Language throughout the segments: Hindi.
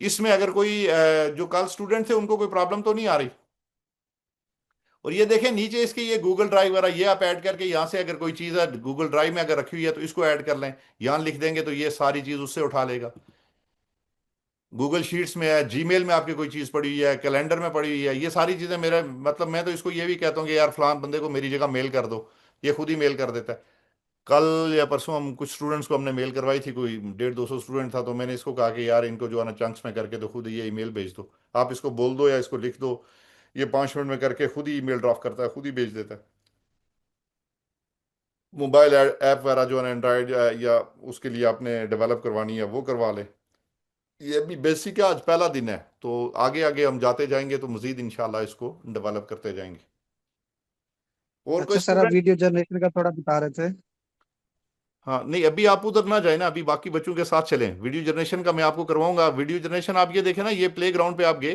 इसमें अगर कोई जो कल स्टूडेंट थे उनको कोई प्रॉब्लम तो नहीं आ रही। और ये देखें नीचे इसके ये गूगल ड्राइव वगैरह, ये आप ऐड करके यहाँ से अगर कोई चीज़ है गूगल ड्राइव में अगर रखी हुई है तो इसको ऐड कर लें। यहाँ लिख देंगे तो ये सारी चीज़ उससे उठा लेगा। गूगल शीट्स में है, जीमेल में आपकी कोई चीज़ पड़ी हुई है, कैलेंडर में पड़ी हुई है, ये सारी चीज़ें मेरे मतलब मैं तो इसको ये भी कहता हूँ कि यार फलान बंदे को मेरी जगह मेल कर दो, ये खुद ही मेल कर देता है। कल या परसों हम कुछ स्टूडेंट्स को हमने मेल करवाई थी, कोई 150-200 स्टूडेंट था, तो मैंने इसको कहा कि यार इनको जो है ना चंक्स में करके तो खुद ये ईमेल भेज दो। आप इसको बोल दो या इसको लिख दो, ये 5 मिनट में करके खुद ही ईमेल ड्राफ्ट करता है, खुद ही भेज देता है। मोबाइल ऐप वगैरह जो है ना एंड्रॉयड या उसके लिए आपने डेवलप करवानी है वो करवा ले। ये भी बेसिक है, आज पहला दिन है, तो आगे आगे हम जाते जाएंगे तो मजीद इंशाल्लाह इसको डेवलप करते जाएंगे। और कोई अच्छा सर, आप स्टूडेंट? वीडियो जनरेशन का थोड़ा बता रहे थे। हाँ नहीं, अभी आप उधर ना जाए ना, अभी बाकी बच्चों के साथ चलें। वीडियो जनरेशन का मैं आपको करवाऊंगा। वीडियो जनरेशन आप ये देखें ना, ये प्ले ग्राउंड पे आप गए?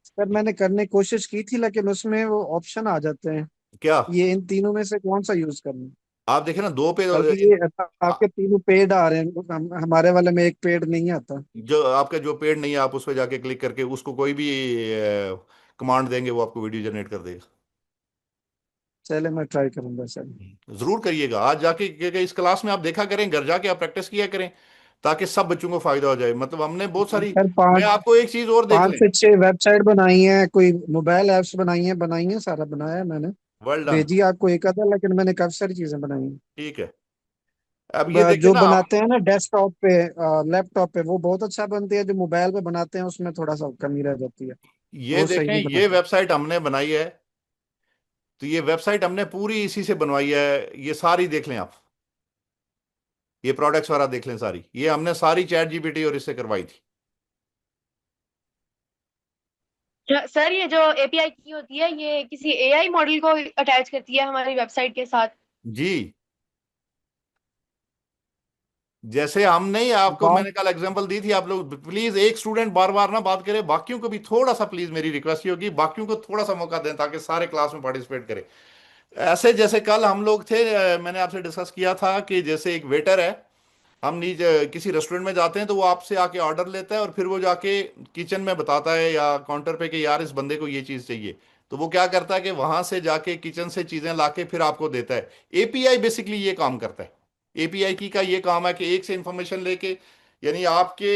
सर मैंने करने की कोशिश की थी, लेकिन उसमें वो ऑप्शन आ जाते हैं। क्या? ये इन तीनों में से कौन सा यूज करना? आप देखें ना दो पे, बल्कि ये आपके तीनों पेड आ रहे हैं, हमारे वाले में एक पेड नहीं आता। जो आपका जो पेड़ नहीं है आप उस पर जाके क्लिक करके उसको कोई भी कमांड देंगे वो आपको वीडियो जनरेट कर देगा। चले, मैं ट्राई करूंगा सर। जरूर करिएगा आज जाके, क्योंकि इस क्लास में आप देखा करें, घर जाके आप प्रैक्टिस किया करें, ताकि सब बच्चों को फायदा हो जाए। मतलब हमने बहुत सारी, सर मैं पाँच आपको एक चीज और देख पाँच लें। से छह वेबसाइट बनाई है, कोई मोबाइल ऐप्स बनाई है, सारा बनाया है मैंने। Well done. भेजी आपको एक आधा, लेकिन मैंने काफी सारी चीजें बनाई हैं। ठीक है। अब ये देखें जो ना हम, बनाते हैं ना डेस्कटॉप पे, लैपटॉप पे, वो बहुत अच्छा बनती है। जो मोबाइल पे बनाते हैं उसमें थोड़ा सा कमी रह जाती है। ये वो सही देखें नहीं ये बनाते। वेबसाइट हमने बनाई है, तो ये वेबसाइट हमने पूरी इसी से बनवाई है। ये सारी देख लें आप, ये प्रोडक्ट्स वगैरह देख लें सारी, ये हमने सारी चैट जीपीटी और इससे करवाई थी। सर ये जो एपीआई की होती है, ये किसी एआई मॉडल को अटैच करती है हमारी वेबसाइट के साथ? जी, जैसे हम नहीं, आपको बात मैंने कल एग्जांपल दी थी, आप लोग प्लीज एक स्टूडेंट बार बार ना बात करे, बाकियों को भी थोड़ा सा प्लीज मेरी रिक्वेस्ट ये होगी, बाकियों को थोड़ा सा मौका दें ताकि सारे क्लास में पार्टिसिपेट करें। ऐसे जैसे कल हम लोग थे, मैंने आपसे डिस्कस किया था कि जैसे एक वेटर है, हम नीचे किसी रेस्टोरेंट में जाते हैं तो वो आपसे आके ऑर्डर लेता है और फिर वो जाके किचन में बताता है या काउंटर पे कि यार इस बंदे को ये चीज़ चाहिए। तो वो क्या करता है कि वहां से जाके किचन से चीज़ें लाके फिर आपको देता है। एपीआई बेसिकली ये काम करता है। एपीआई की का ये काम है कि एक से इंफॉर्मेशन लेके, यानी आपके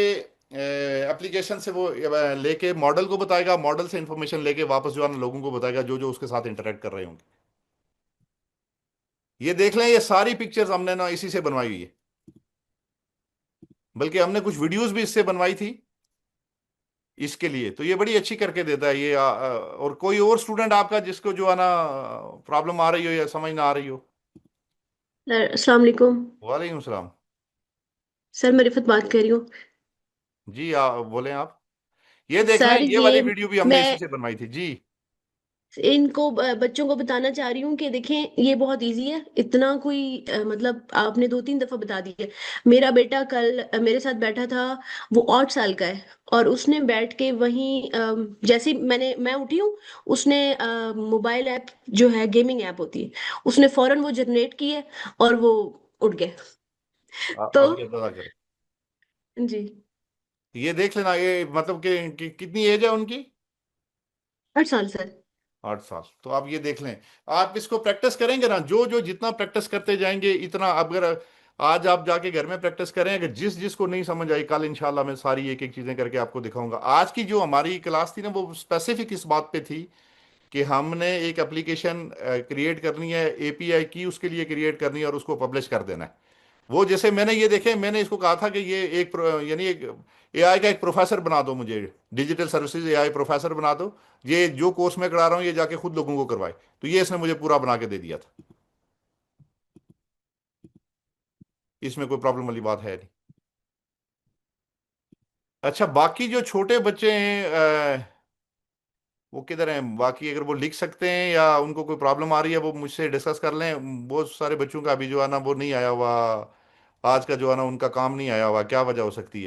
एप्लीकेशन से वो लेके मॉडल को बताएगा, मॉडल से इंफॉर्मेशन लेके वापस जो है ना लोगों को बताएगा जो जो उसके साथ इंटरेक्ट कर रहे होंगे। ये देख लें, ये सारी पिक्चर्स हमने ना इसी से बनवाई हुई है, बल्कि हमने कुछ वीडियोस भी इससे बनवाई थी इसके लिए। तो ये बड़ी अच्छी करके देता है ये। और कोई और स्टूडेंट आपका जिसको जो है ना प्रॉब्लम आ रही हो या समझ ना आ रही हो? सर अस्सलाम वालेकुम। वालेकुम सलाम। सर मैं रिफत बात कर रही हूँ। जी बोलें आप। ये देख लें, सर ये ये वाली वीडियो भी हमने इसी मैं से बनवाई थी जी। इनको बच्चों को बताना चाह रही हूँ कि देखें ये बहुत इजी है, इतना कोई मतलब आपने 2-3 दफा बता दिया। मेरा बेटा कल मेरे साथ बैठा था। वो 8 साल का है। और उसने बैठ के वहीं जैसे ही मैं उठी हूँ, उसने मोबाइल ऐप जो है गेमिंग ऐप होती है, उसने फौरन वो जनरेट की है और वो उठ गए। तो आप ये पता करें। जी। ये देख लेना, ये मतलब कि कितनी एज है उनकी? 8 साल सर। 8 साल। तो आप ये देख लें, आप इसको प्रैक्टिस करेंगे ना, जो जो जितना प्रैक्टिस करते जाएंगे इतना, अगर आज आप जाके घर में प्रैक्टिस करें, अगर जिस जिसको नहीं समझ आई कल इंशाल्लाह मैं सारी एक एक चीजें करके आपको दिखाऊंगा। आज की जो हमारी क्लास थी ना वो स्पेसिफिक इस बात पे थी कि हमने एक एप्लीकेशन क्रिएट करनी है, एपीआई की उसके लिए क्रिएट करनी है और उसको पब्लिश कर देना है। वो जैसे मैंने ये देखे, मैंने इसको कहा था कि ये एक यानी एक एआई का एक प्रोफेसर बना दो मुझे, डिजिटल सर्विसेज एआई प्रोफेसर बना दो। ये जो कोर्स मैं करा रहा हूँ ये जाके खुद लोगों को करवाए। तो ये इसने मुझे पूरा बना के दे दिया था। इसमें कोई प्रॉब्लम वाली बात है नहीं। अच्छा, बाकी जो छोटे बच्चे हैं वो किधर हैं? बाकी अगर वो लिख सकते हैं या उनको कोई प्रॉब्लम आ रही है वो मुझसे डिस्कस कर लें। बहुत सारे बच्चों का अभी जो है ना वो नहीं आया हुआ, आज का जो है ना उनका काम नहीं आया हुआ, क्या वजह हो सकती है?